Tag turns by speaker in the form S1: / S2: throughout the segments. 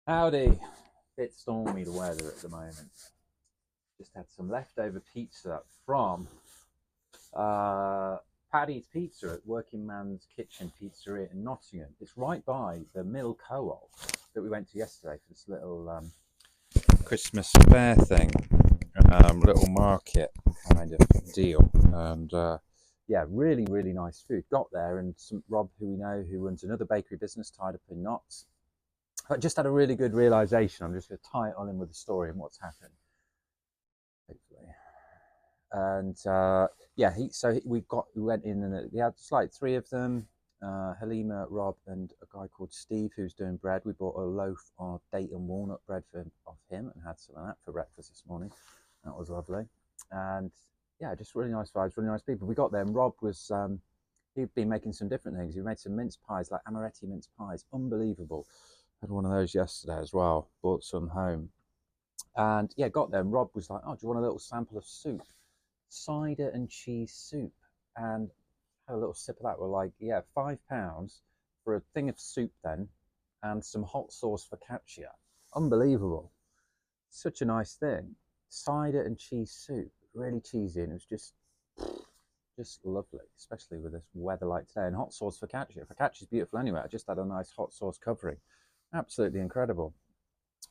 S1: Howdy. Bit stormy the weather at the moment. Just had some leftover pizza from uh, Paddy's Pizza at Working Man's Kitchen Pizzeria in Nottingham. It's right by the Mill Co-op that we went to yesterday for this little Christmas fair thing, little market kind of deal. And yeah, really, really nice food. Got there, and Rob, who we know, who runs another bakery business, tied up in knots. I just had a really good realization. I'm just going to tie it all in with the story and what's happened, hopefully. And yeah, we went in, and we had just like three of them: Halima, Rob, and a guy called Steve who's doing bread. We bought a loaf of date and walnut bread off him and had some of that for breakfast this morning. That was lovely. And yeah, just really nice vibes, really nice people. We got there, and Rob was he'd been making some different things. He made some mince pies, like amaretti mince pies, unbelievable. Had one of those yesterday as well. Bought some home, and yeah, got there. And Rob was like, "Oh, do you want a little sample of soup, cider and cheese soup?" And had a little sip of that. We're like, "Yeah, £5 for a thing of soup then, and some hot sauce focaccia. Unbelievable. Such a nice thing. Cider and cheese soup, really cheesy, and it was just lovely, especially with this weather like today. And hot sauce focaccia. Focaccia is beautiful anyway. I just had a nice hot sauce covering. Absolutely incredible.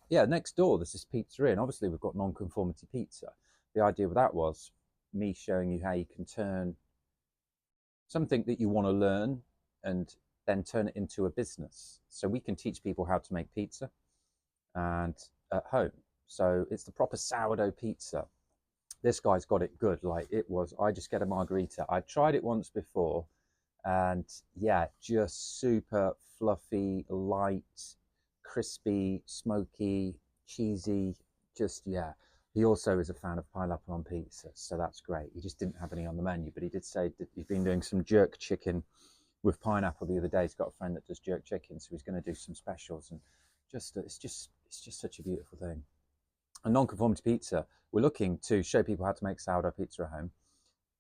S1: Yeah, next door there's this pizzeria, and obviously we've got non-conformity pizza. The idea with that was me showing you how you can turn something that you want to learn and then turn it into a business. So we can teach people how to make pizza and at home. So it's the proper sourdough pizza. This guy's got it good. Like it was, I just get a margarita. I tried it once before, and yeah, just super fluffy, light, crispy, smoky, cheesy. Just yeah. He also is a fan of pineapple on pizza, so that's great. He just didn't have any on the menu, but he did say that he's been doing some jerk chicken with pineapple the other day. He's got a friend that does jerk chicken, so he's going to do some specials, and it's just such a beautiful thing. And non-conformity pizza, we're looking to show people how to make sourdough pizza at home.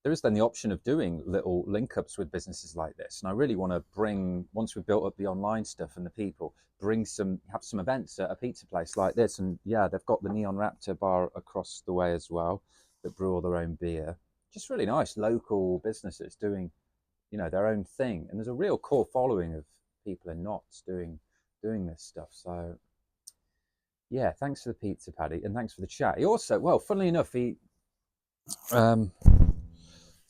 S1: There is then the option of doing little link ups with businesses like this. And I really want to bring, once we've built up the online stuff and the people, have some events at a pizza place like this. And yeah, they've got the Neon Raptor bar across the way as well that brew all their own beer. Just really nice local businesses doing, their own thing. And there's a real core following of people in knots doing this stuff. So yeah, thanks for the pizza, Paddy, and thanks for the chat. He also, well, funnily enough, he um,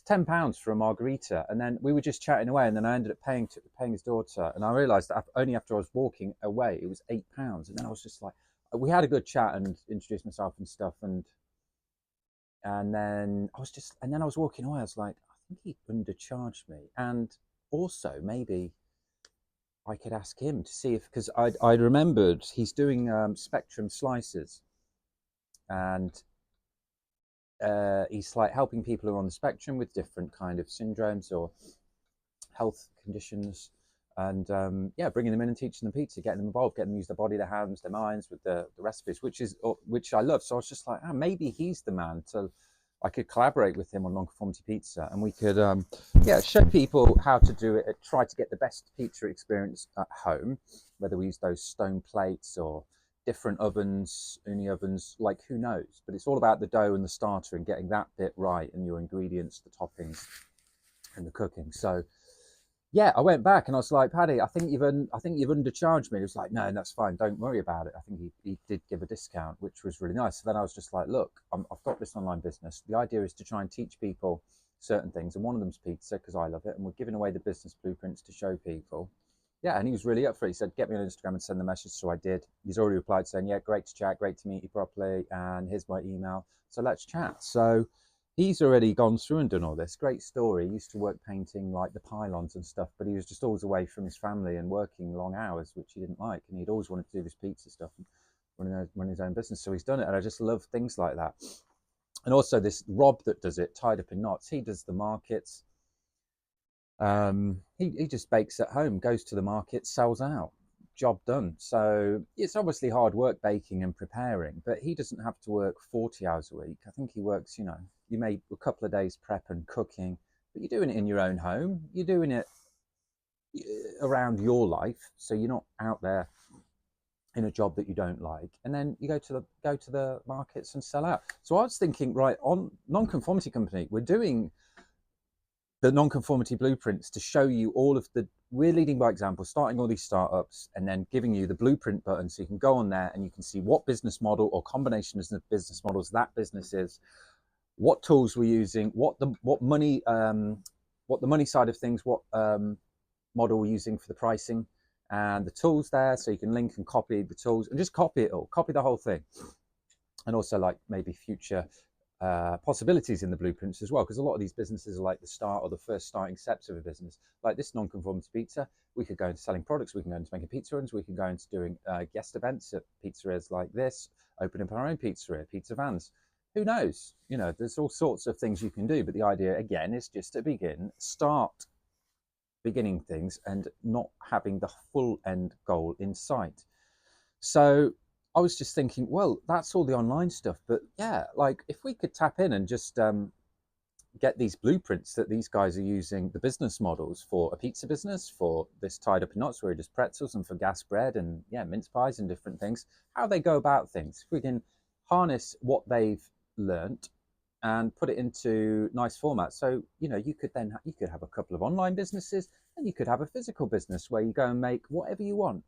S1: £10 for a margarita, and then we were just chatting away, and then I ended up paying his daughter, and I realised that only after I was walking away, it was £8, and then I was just like, we had a good chat and introduced myself and stuff, and then I was walking away. I was like, I think he undercharged me, and also maybe I could ask him to see if because I remembered he's doing spectrum slices, and he's like helping people who are on the spectrum with different kind of syndromes or health conditions, and yeah, bringing them in and teaching them pizza, getting them involved, getting them to use their body, their hands, their minds with the recipes, which I love. So I was just like, maybe he's the man to. I could collaborate with him on non-conformity pizza, and we could, yeah, show people how to do it. Try to get the best pizza experience at home, whether we use those stone plates or different ovens, uni ovens, like who knows. But it's all about the dough and the starter and getting that bit right, and your ingredients, the toppings, and the cooking. So yeah, I went back and I was like, Paddy, I think you've undercharged me. He was like, no, that's fine. Don't worry about it. I think he did give a discount, which was really nice. So then I was just like, look, I've got this online business. The idea is to try and teach people certain things, and one of them's pizza because I love it, and we're giving away the business blueprints to show people. Yeah, and he was really up for it. He said, get me on Instagram and send the message. So I did. He's already replied saying, yeah, great to chat, great to meet you properly, and here's my email. So let's chat. So he's already gone through and done all this. Great story. He used to work painting like the pylons and stuff, but he was just always away from his family and working long hours, which he didn't like. And he'd always wanted to do this pizza stuff and run his own business. So he's done it. And I just love things like that. And also this Rob that does it, tied up in knots. He does the markets. He just bakes at home, goes to the market, sells out. Job done. So it's obviously hard work baking and preparing, but he doesn't have to work 40 hours a week. I think he works, you may a couple of days prep and cooking, but you're doing it in your own home. You're doing it around your life, so you're not out there in a job that you don't like, and then you go to the markets and sell out. So I was thinking, right, on non-conformity company, we're doing the non-conformity blueprints to show you all of the, we're leading by example, starting all these startups and then giving you the blueprint button so you can go on there and you can see what business model or combination of business models that business is, what tools we're using, what the money side of things, what model we're using for the pricing, and the tools there, so you can link and copy the tools and just copy it all, copy the whole thing. And also like maybe future possibilities in the blueprints as well, because a lot of these businesses are like the start or the first starting steps of a business. Like this non-conformity pizza, we could go into selling products, we can go into making pizza runs, we can go into doing guest events at pizzerias like this, opening up our own pizzeria, pizza vans. Who knows? You know, there's all sorts of things you can do, but the idea again is just to start beginning things and not having the full end goal in sight. So I was just thinking, well, that's all the online stuff, but yeah, like if we could tap in and just get these blueprints that these guys are using, the business models for a pizza business, for this tied up in knots where it is pretzels, and for gas bread and yeah, mince pies and different things, how they go about things. If we can harness what they've learnt and put it into nice formats. So, you know, you could have a couple of online businesses and you could have a physical business where you go and make whatever you want.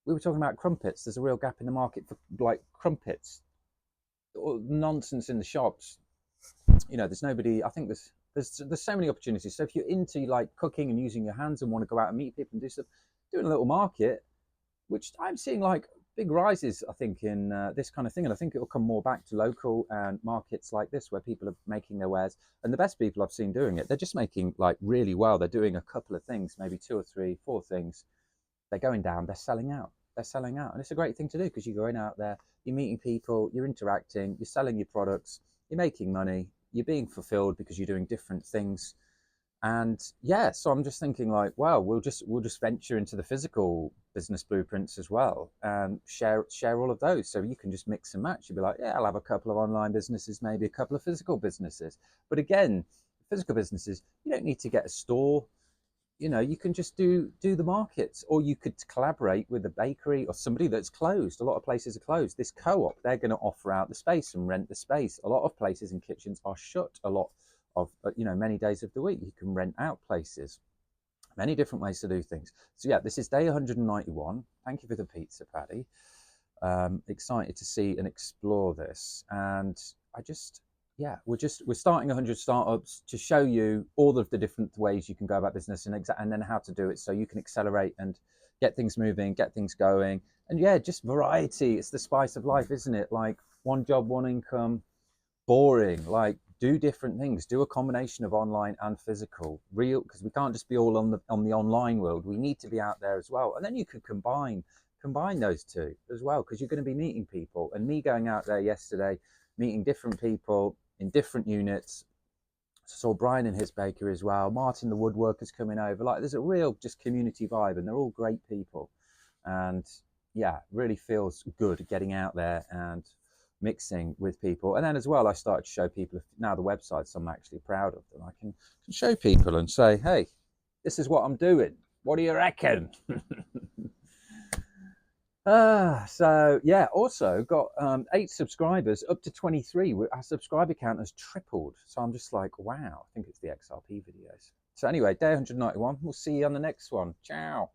S1: We were talking about crumpets. There's a real gap in the market for like crumpets. Nonsense in the shops. You know, there's nobody. I think there's so many opportunities. So if you're into like cooking and using your hands and want to go out and meet people and do stuff, doing a little market, which I'm seeing like big rises, I think, in this kind of thing. And I think it will come more back to local and markets like this where people are making their wares. And the best people I've seen doing it, they're just making like really well. They're doing a couple of things, maybe 2 or 3, 4 things. They're going down, they're selling out. They're selling out. And it's a great thing to do because you're going out there, you're meeting people, you're interacting, you're selling your products, you're making money, you're being fulfilled because you're doing different things. And yeah, so I'm just thinking like, wow, we'll just venture into the physical business blueprints as well and share all of those. So you can just mix and match. You'll be like, yeah, I'll have a couple of online businesses, maybe a couple of physical businesses. But again, physical businesses, you don't need to get a store. You know, you can just do the markets, or you could collaborate with a bakery or somebody that's closed. A lot of places are closed. This co-op, they're going to offer out the space and rent the space. A lot of places and kitchens are shut a lot of, you know, many days of the week. You can rent out places, many different ways to do things. So yeah, this is day 191. Thank you for the pizza, Paddy. Excited to see and explore this. And I just, yeah, we're starting 100 startups to show you all of the different ways you can go about business and then how to do it so you can accelerate and get things moving, get things going. And yeah, just variety. It's the spice of life, isn't it? Like one job, one income, boring. Like do different things, do a combination of online and physical, real, because we can't just be all on the online world. We need to be out there as well. And then you could combine those two as well, because you're going to be meeting people. And me going out there yesterday, meeting different people in different units. Saw Brian and his bakery as well. Martin the woodworker's coming over. Like there's a real just community vibe, and they're all great people. And yeah, really feels good getting out there and mixing with people. And then as well, I started to show people now the websites I'm actually proud of them. I can show people and say, hey, this is what I'm doing. What do you reckon? So yeah, also got 8 subscribers, up to 23. Our subscriber count has tripled. So I'm just like, wow, I think it's the XRP videos. So anyway, day 191. We'll see you on the next one. Ciao.